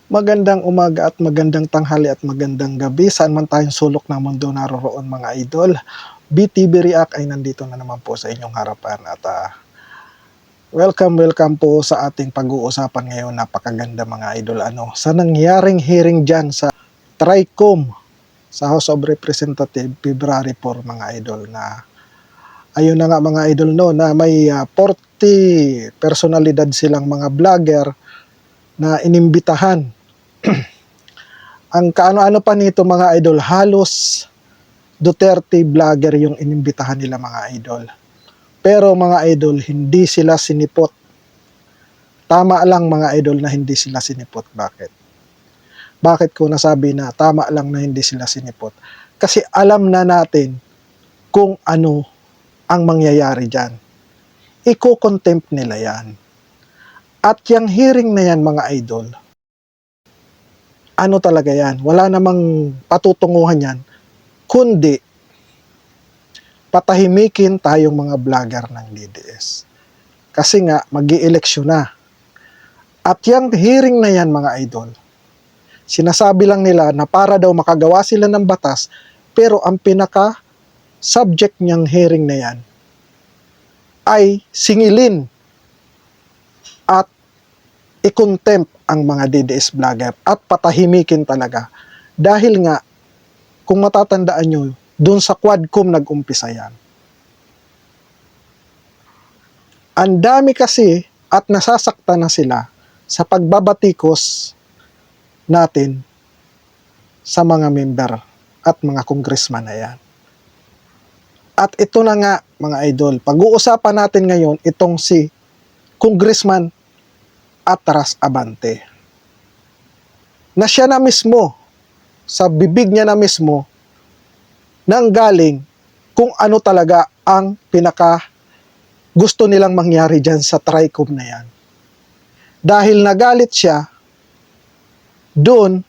Magandang umaga at magandang tanghali at magandang gabi saan man tayong sulok ng mundo naroroon mga idol. BTV React ay nandito na naman po sa inyong harapan at welcome po sa ating pag-uusapan ngayon. Napakaganda mga idol sa nangyaring hearing dyan sa TRICOM sa House of Representatives February 4 mga idol na ayun na nga mga idol no na may 40 personalidad silang mga vlogger na inimbitahan. Ang kaano-ano pa nito mga idol, halos Duterte vlogger yung inimbitahan nila mga idol. Pero mga idol, hindi sila sinipot. Tama lang mga idol na hindi sila sinipot. Bakit? Bakit ko nasabi na tama lang na hindi sila sinipot? Kasi alam na natin kung ano ang mangyayari dyan. Iko-contempt nila yan. At yung hearing na yan mga idol, ano talaga yan? Wala namang patutunguhan yan, kundi patahimikin tayong mga vlogger ng DDS. Kasi nga, mag-i-eleksyon na. At yung hearing na yan mga idol, sinasabi lang nila na para daw makagawa sila ng batas, pero ang pinaka-subject niyang hearing na yan ay singilin at i-contempt ang mga DDS vlogger at patahimikin talaga. Dahil nga, kung matatandaan nyo, dun sa Quadcom nag-umpisa yan. Ang dami kasi at nasasakta na sila sa pagbabatikos natin sa mga member at mga congressman na yan. At ito na nga mga idol, pag-uusapan natin ngayon itong si Congressman Atras Abante. Na siya na mismo, sa bibig niya na mismo, nanggaling kung ano talaga ang pinaka gusto nilang mangyari dyan sa TRICOM na yan. Dahil nagalit siya doon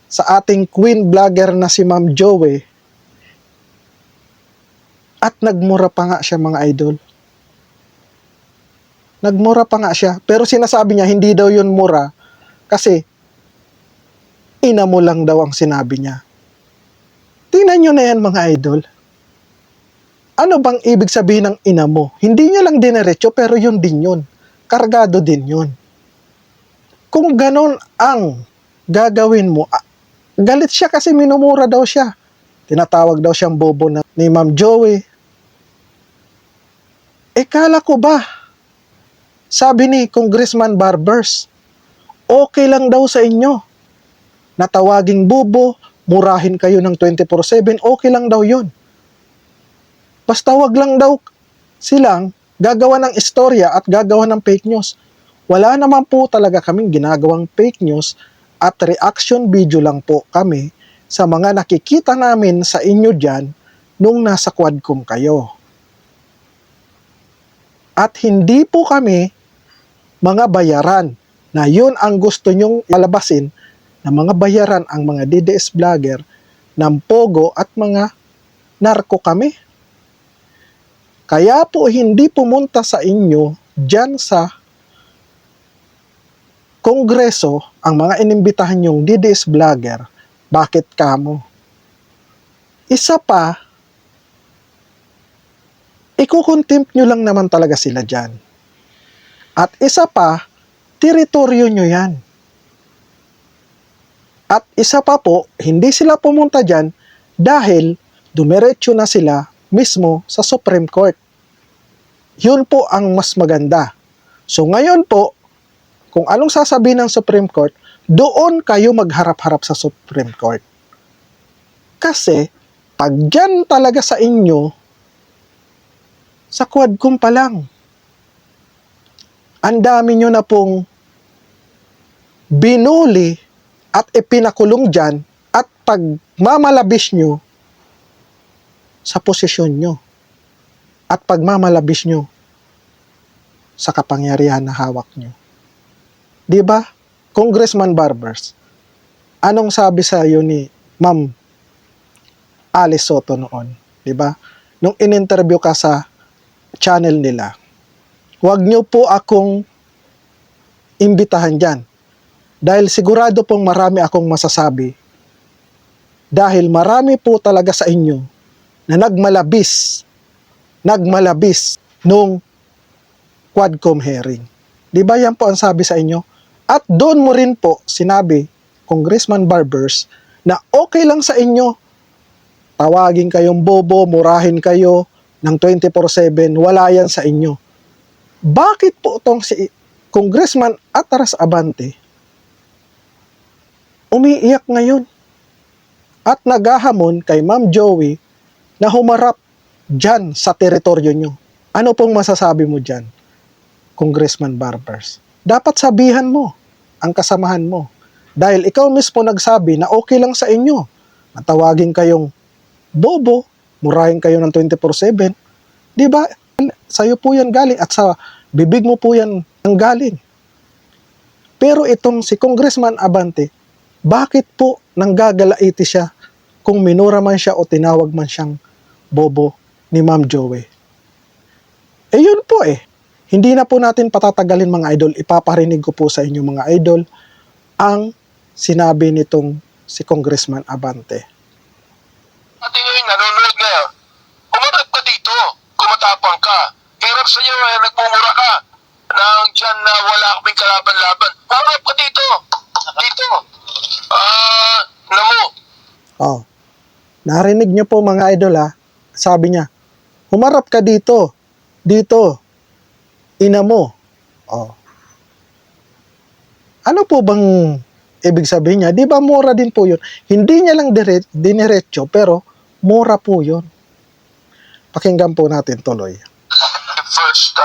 sa ating queen vlogger na si Ma'am Joey at nagmura pa nga siya mga idol. Nagmura pa nga siya. Pero sinasabi niya, hindi daw yun mura. Kasi, ina mo lang daw ang sinabi niya. Tingnan nyo na yan mga idol. Ano bang ibig sabihin ng ina mo? Hindi niya lang dinerecho, pero yun din yun. Kargado din yun. Kung ganon ang gagawin mo, galit siya kasi minumura daw siya. Tinatawag daw siyang bobo na ni Ma'am Joey. Kala ko ba? Sabi ni Congressman Barbers, okay lang daw sa inyo. Natawaging bobo, murahin kayo ng 24/7, okay lang daw yun. Basta wag lang daw silang gagawa ng istorya at gagawa ng fake news. Wala naman po talaga kaming ginagawang fake news at reaction video lang po kami sa mga nakikita namin sa inyo dyan nung nasa Quadcom kayo. At hindi po kami mga bayaran na yun ang gusto nyong palabasin na mga bayaran ang mga DDS vlogger ng Pogo at mga narko kami. Kaya po hindi pumunta sa inyo dyan sa Kongreso ang mga inimbitahan nyong DDS vlogger. Bakit kamo? Isa pa, ikukontempt nyo lang naman talaga sila dyan. At isa pa, teritoryo nyo yan. At isa pa po, hindi sila pumunta dyan dahil dumiretso na sila mismo sa Supreme Court. Yun po ang mas maganda. So ngayon po, kung anong sasabihin ng Supreme Court, doon kayo magharap-harap sa Supreme Court. Kasi, pag dyan talaga sa inyo, sa Quadcom pa lang, ang dami nyo na pong binuli at ipinakulong dyan at pagmamalabis nyo sa posisyon nyo at pagmamalabis nyo sa kapangyarihan na hawak nyo. Diba? Congressman Barbers, anong sabi sa iyo ni Ma'am Alice Soto noon? Diba? Nung in-interview ka sa channel nila, huwag nyo po akong imbitahan dyan Dahil sigurado pong marami akong masasabi. Dahil marami po talaga sa inyo na nagmalabis nung Quadcom hearing. Di ba yan po ang sabi sa inyo? At doon mo rin po sinabi, Congressman Barbers, na okay lang sa inyo. Tawagin kayong bobo, murahin kayo ng 24/7, wala yan sa inyo. Bakit po itong si Congressman Ataras Abante umiiyak ngayon at naghahamon kay Ma'am Joey na humarap dyan sa teritoryo nyo? Ano pong masasabi mo dyan, Congressman Barbers? Dapat sabihan mo ang kasamahan mo. Dahil ikaw mismo nagsabi na okay lang sa inyo. Natawagin kayong bobo, murahin kayo ng 24/7. Di ba? Sa'yo po yan galing at sa bibig mo po yan ang galing. Pero itong si Congressman Abante, bakit po nanggagalaiti siya kung minura man siya o tinawag man siyang bobo ni Ma'am Joey? Eh yun po eh. Hindi na po natin patatagalin mga idol. Ipaparinig ko po sa inyo mga idol ang sinabi nitong si Congressman Abante. Pati ngayon, nanonood ngayon, umarap ka dito, kumatapang ka. Hirap sa iyo, nagmumura ka. Nang dyan na wala kaming kalaban-laban. Umarap ka dito. Dito. Namo. Oh. Narinig niyo po mga idol ha. Sabi niya, humarap ka dito. Dito. Ina mo. Oh. Ano po bang ibig sabihin niya? Di ba mura din po yun? Hindi niya lang diniretso, pero mura po yun. Pakinggan po natin tuloy. First,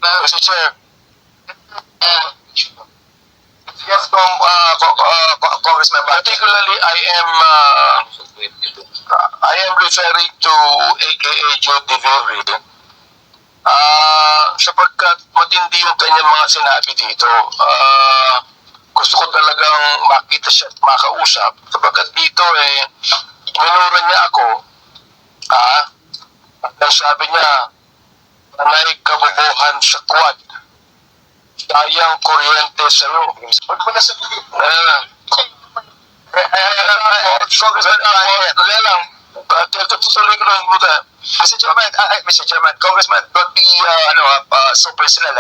Mr. Chair. Yes, Congressman. Particularly, I am referring to AKA Joe Divery. Sapagkat matindi yung kanyang mga sinabi dito. Gusto ko talagang makita siya at makausap. Sapagkat dito minura niya ako. At ang sabi niya, panay kabobohan sa quad. Dayang kuryente sa iyo. Huwag mo na sabihin. Tutuloy ko lang muna. Mr. Chairman, Congressman, don't be so personal.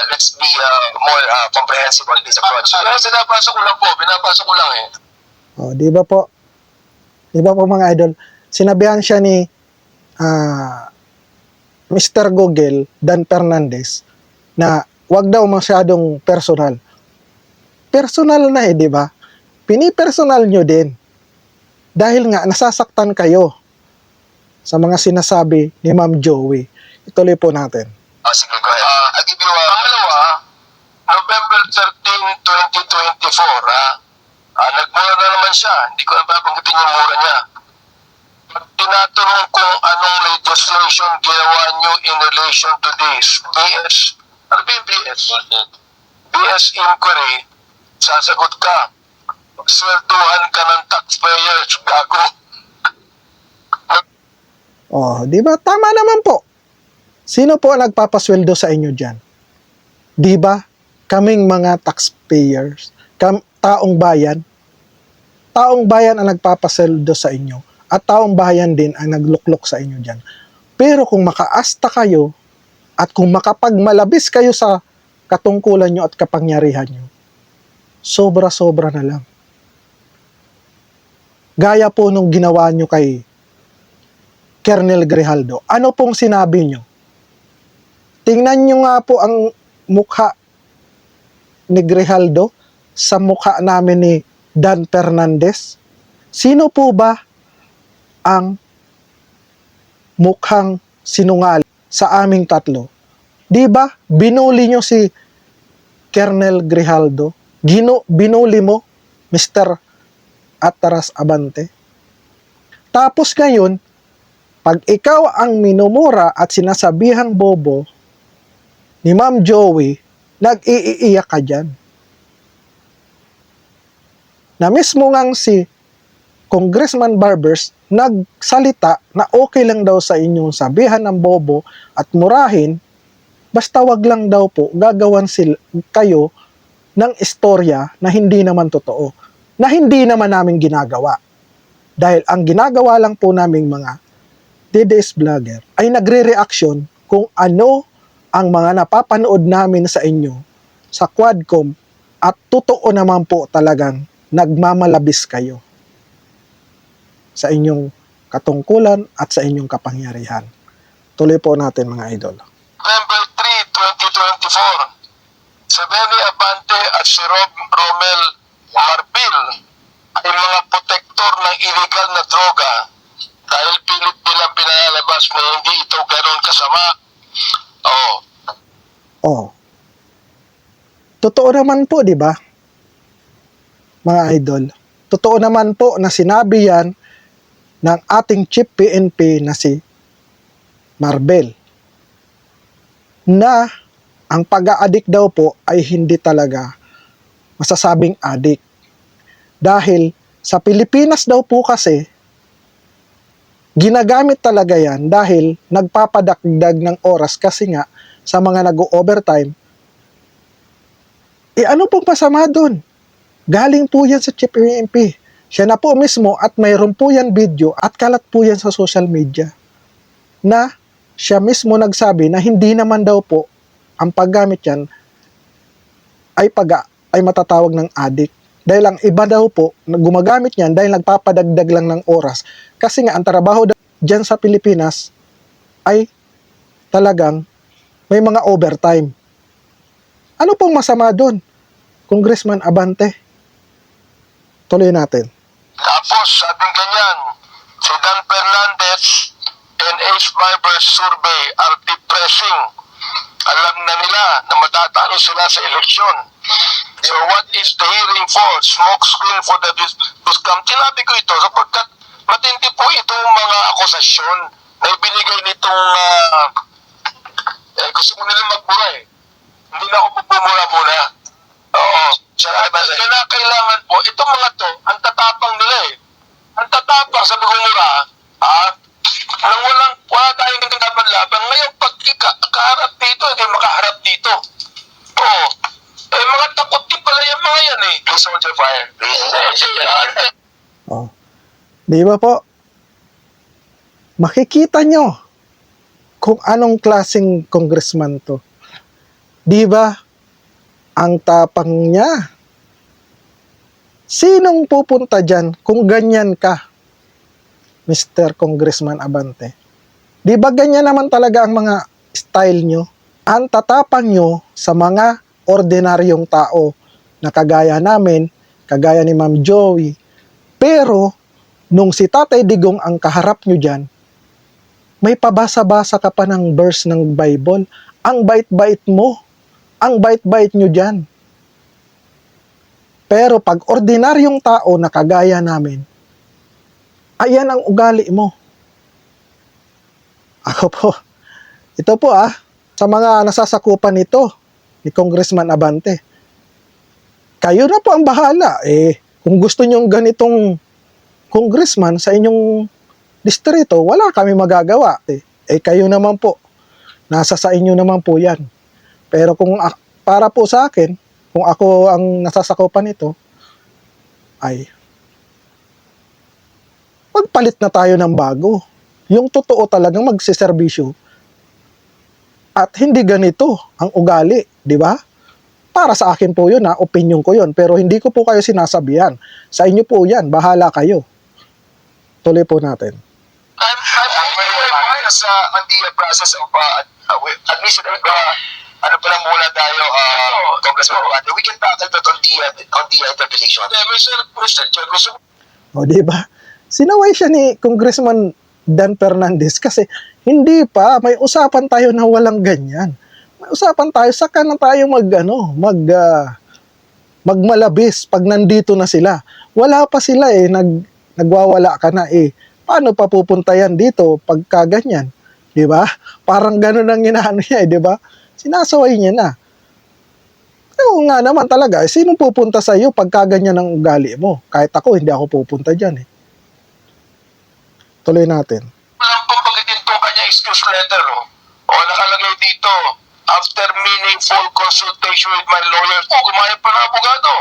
Let's be more comprehensive on this approach. Binapasok ko lang po. Binapasok ko lang eh. Oh, di ba po? Di ba po mga idol? Sinabihan siya ni Mr. Google, Dan Fernandez, na wag daw masyadong personal. Personal na di ba? Pinipersonal nyo din. Dahil nga, nasasaktan kayo sa mga sinasabi ni Ma'am Joey. Ituloy po natin. Sige, go ahead. I'll give you pangalawa, November 13, 2024, nagmura na naman siya. Hindi ko na babanggitin yung mura niya. Tinatanong kung anong legislation ginawa niyo in relation to this. BS, ano ba yung BS? BS inquiry, sasagot ka. Swelduhan ka ng taxpayers, gago. Oh, di ba? Tama naman po. Sino po ang nagpapasweldo sa inyo dyan? Di ba? Kaming mga taxpayers, taong bayan. Taong bayan ang nagpapasweldo sa inyo. At taong bayan din ang nagluklok sa inyo dyan. Pero kung makaasta kayo at kung makapagmalabis kayo sa katungkulan nyo at kapangyarihan nyo, sobra-sobra na lang. Gaya po nung ginawa nyo kay Colonel Grijaldo. Ano pong sinabi nyo? Tingnan nyo nga po ang mukha ni Grijaldo sa mukha namin ni Dan Fernandez. Sino po ba ang mukhang sinungal sa aming tatlo? Di ba? Binuli nyo si Colonel Grijaldo. Binuli mo, Mr. Ataras Abante. Tapos ngayon, pag ikaw ang minumura at sinasabihang bobo ni Ma'am Joey, nag-iiyak ka dyan. Na mismo ngang si Congressman Barbers nagsalita na okay lang daw sa inyong sabihan ng bobo at murahin, basta wag lang daw po gagawan kayo ng istorya na hindi naman totoo, na hindi naman namin ginagawa. Dahil ang ginagawa lang po naming mga DDS vlogger ay nagre-reaction kung ano ang mga napapanood namin sa inyo sa Quadcom at totoo naman po talagang nagmamalabis kayo sa inyong katungkulan at sa inyong kapangyarihan. Tuloy po natin mga idol. November 3, 2024, si Benny Abante at si Romel Marbil ay mga protektor ng illegal na droga dahil pilit nilang pinalalabas na hindi ito ganoon kasama. Oh. Totoo naman po, di ba? Mga idol. Totoo naman po na sinabi yan ng ating chief PNP na si Marbel na ang pag-a-addict daw po ay hindi talaga masasabing addict. Dahil sa Pilipinas daw po kasi, ginagamit talaga yan dahil nagpapadagdag ng oras kasi nga sa mga nag-overtime. Ano pong pasama doon? Galing po yan sa chief PNP. Siya na po mismo at mayroon po yan video at kalat po yan sa social media na siya mismo nagsabi na hindi naman daw po ang paggamit yan ay matatawag ng addict. Dahil ang iba daw po na gumagamit yan dahil nagpapadagdag lang ng oras. Kasi nga ang trabaho dyan sa Pilipinas ay talagang may mga overtime. Ano pong masama doon? Congressman Abante. Tuloy natin. Tapos, sabing ganyan, si Dan Fernandez and Ace Fiber Survey are depressing. Alam na nila na matatalo sila sa eleksyon. So what is the hearing for? Smoke screen for the discount. Sinabi ko ito sapagkat matindi po itong mga akusasyon na ibinigay nitong gusto mo nilang magbura eh. Hindi na ako pupumura muna. Oo. Kailangan po, itong mga to, ang tatapang nila eh. Ang tatapang sa pagmumura, nang wala tayong laban-laban. Ngayon, pag kaharap dito, hindi makaharap dito. Oo. Mga takot din pala yung mga yan eh. Please hold your fire. Oh. Di ba po? Makikita nyo kung anong klaseng congressman to. Di ba? Ang tapang niya. Sinong pupunta dyan kung ganyan ka, Mr. Congressman Abante? Di ba ganyan naman talaga ang mga style nyo? Ang tatapang nyo sa mga ordinaryong tao na kagaya namin, kagaya ni Ma'am Joey. Pero, nung si Tatay Digong ang kaharap nyo dyan, may pabasa-basa ka pa ng verse ng Bible. Ang bait-bait mo. Ang bait-bait nyo dyan. Pero pag ordinaryong tao na kagaya namin, ayan ang ugali mo. Ako po, ito po sa mga nasasakupan nito, ni Congressman Abante. Kayo na po ang bahala. Kung gusto nyong ganitong congressman sa inyong distrito, wala kami magagawa. Kayo naman po. Nasa sa inyo naman po yan. Pero kung para po sa akin, kung ako ang nasasakupan nito, ay magpalit na tayo ng bago. Yung totoo talagang magsiservisyo. At hindi ganito ang ugali, di ba? Para sa akin po yun, opinion ko yun. Pero hindi ko po kayo sinasabihan. Sa inyo po yan, bahala kayo. Tuloy po natin. I'm on the process of admission ano pa lang muna tayo, Congressman Abante. We can tackle that on the interpellation. Mr. Chair, gusto O, di ba? Sinaway siya ni Congressman Dan Fernandez kasi hindi pa, may usapan tayo na walang ganyan. May usapan tayo, saka na tayo magmalabis pag nandito na sila. Wala pa sila nagwawala ka na Paano pa pupunta yan dito pagka ganyan? Di ba? Parang gano'n ang inaano niya di ba? Sinasaway niya na. Pero nga naman talaga, sinong pupunta sa iyo pagka ganyan ang ugali mo? Kahit ako, hindi ako pupunta dyan Tuloy natin. Walang pambagitin itong kanya excuse letter. O nakalagay dito, after meaningful consultation with my lawyers, gumayap pa ng abogado.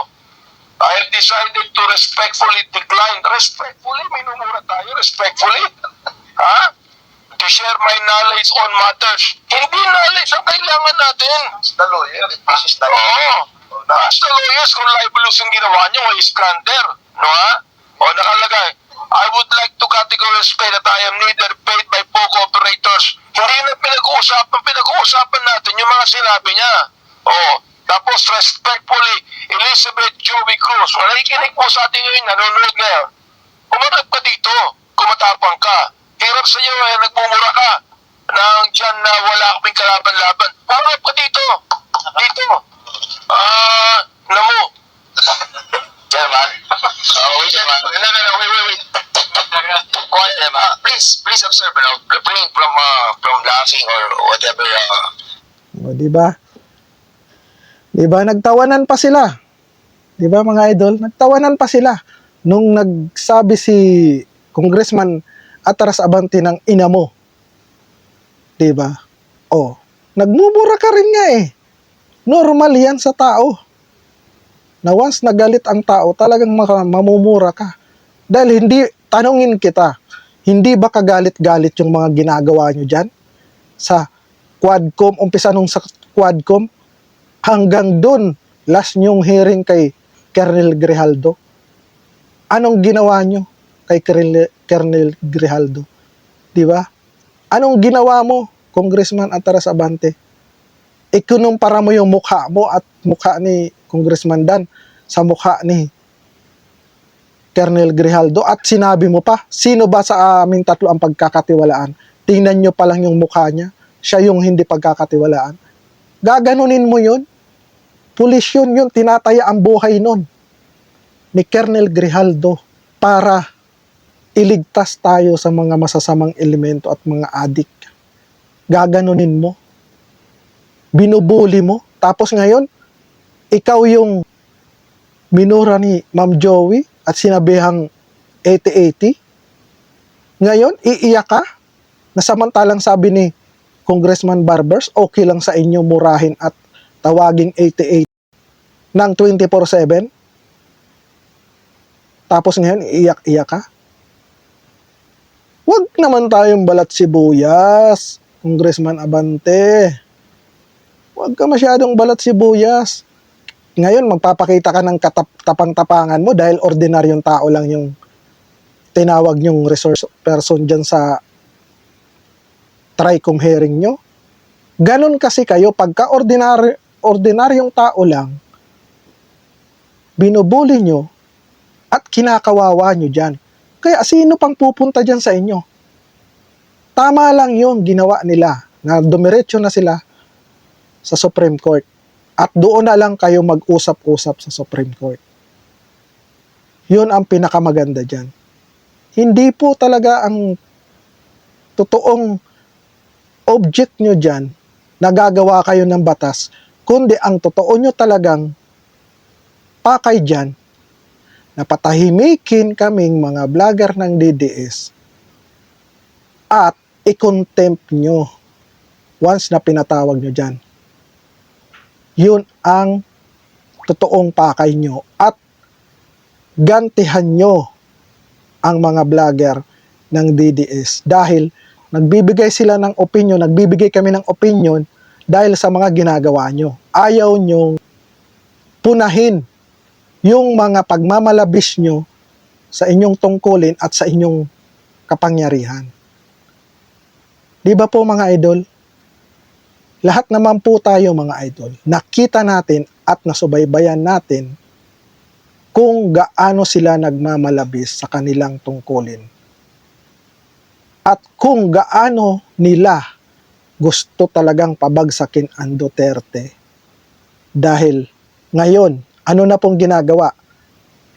I have decided to respectfully decline. Respectfully? Minumura tayo, respectfully? Ha? To share my knowledge on matters. Hindi knowledge ang kailangan natin. The lawyer, this is the Oo. Ask the lawyers kung libelous yung ginawa niyo o slander. No ha? O nakalagay, I would like to categorically state that I am neither paid by POGO operators. Hindi na pinag-uusapan natin yung mga sinabi niya. O, tapos respectfully, Elizabeth Joey Cruz. Nakikinig po sa atin ngayon, nanonood ngayon. Umarap ka dito, kumatapang ka. Hirap sa iyo, nagmumura ka. Nang dyan na wala kaming kalaban-laban. Umarap ka dito. Dito. Namo. Chairman. Wait, Chairman. No, wait. Quiet, Chairman. Please observe, refrain from laughing or whatever. O, di ba? Di ba, nagtawanan pa sila. Di ba, mga idol? Nagtawanan pa sila nung nagsabi si Congressman Ataras Abante ng ina mo. Di ba? O, nagmumura ka rin nga eh. Normal yan sa tao. Na once nagalit ang tao, talagang mamumura ka. Dahil hindi, tanungin kita, hindi ba kagalit-galit yung mga ginagawa nyo dyan? Sa Quadcom, umpisa nung sa Quadcom, hanggang dun, last nyong hearing kay Colonel Grijaldo. Anong ginawa nyo kay Colonel Grijaldo? Di ba? Anong ginawa mo, Congressman Ataras Abante? Ikunumpara mo yung mukha mo at mukha ni Congressman Dan sa mukha ni Colonel Grijaldo at sinabi mo pa, sino ba sa aming tatlo ang pagkakatiwalaan? Tingnan nyo pa lang yung mukha niya, siya yung hindi pagkakatiwalaan. Gaganunin mo yun? Pulis yun, tinataya ang buhay nun ni Colonel Grijaldo para iligtas tayo sa mga masasamang elemento at mga adik. Gaganunin mo? Binubuli mo? Tapos ngayon, ikaw yung minura ni Ma'am Joey at sinabihang 80-80. Ngayon, iiyak ka na samantalang sabi ni Congressman Barbers, okay lang sa inyo murahin at tawaging 88 ng 24/7. Tapos ngayon, iiyak-iyak ka. Huwag naman tayong balat sibuyas, Congressman Abante. Huwag ka masyadong balat sibuyas. Ngayon, magpapakita ka ng tapang-tapangan mo dahil ordinaryong tao lang yung tinawag nyong resource person dyan sa TRICOM hearing nyo. Ganon kasi kayo, pagka ordinaryong tao lang, binubuli nyo at kinakawawa nyo dyan. Kaya sino pang pupunta dyan sa inyo? Tama lang yung ginawa nila na dumiretso na sila sa Supreme Court. At doon na lang kayo mag-usap-usap sa Supreme Court. Yun ang pinakamaganda dyan. Hindi po talaga ang totoong object nyo dyan, nagagawa kayo ng batas, kundi ang totoo nyo talagang pakay dyan, na patahimikin kaming mga vlogger ng DDS at i-contempt nyo once na pinatawag nyo dyan. Yun ang totoong pakay nyo at gantihan nyo ang mga vlogger ng DDS dahil nagbibigay sila ng opinion, nagbibigay kami ng opinion dahil sa mga ginagawa nyo. Ayaw nyong punahin yung mga pagmamalabis nyo sa inyong tungkulin at sa inyong kapangyarihan. Di ba po mga idol? Lahat naman po tayo mga idol, nakita natin at nasubaybayan natin kung gaano sila nagmamalabis sa kanilang tungkulin. At kung gaano nila gusto talagang pabagsakin ang Duterte. Dahil ngayon, ano na pong ginagawa?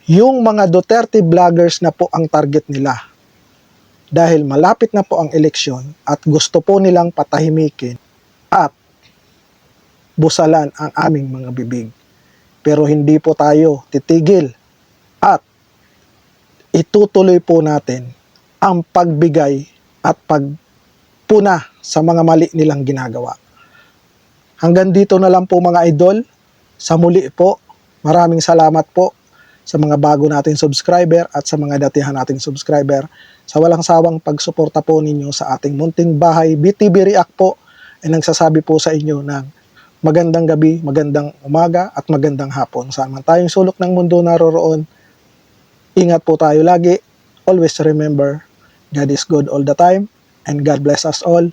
Yung mga Duterte vloggers na po ang target nila. Dahil malapit na po ang eleksyon at gusto po nilang patahimikin at busalan ang aming mga bibig. Pero hindi po tayo titigil at itutuloy po natin ang pagbigay at pagpuna sa mga mali nilang ginagawa. Hanggang dito na lang po mga idol. Sa muli po, maraming salamat po sa mga bago nating subscriber at sa mga datihan nating subscriber sa walang sawang pagsuporta po ninyo sa ating munting bahay BTV React po ay nagsasabi po sa inyo ng magandang gabi, magandang umaga at magandang hapon. Saan man tayong sulok ng mundo naroroon, ingat po tayo lagi. Always remember, God is good all the time and God bless us all.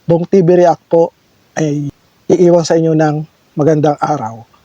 Bong TV React po ay iiwan sa inyo ng magandang araw.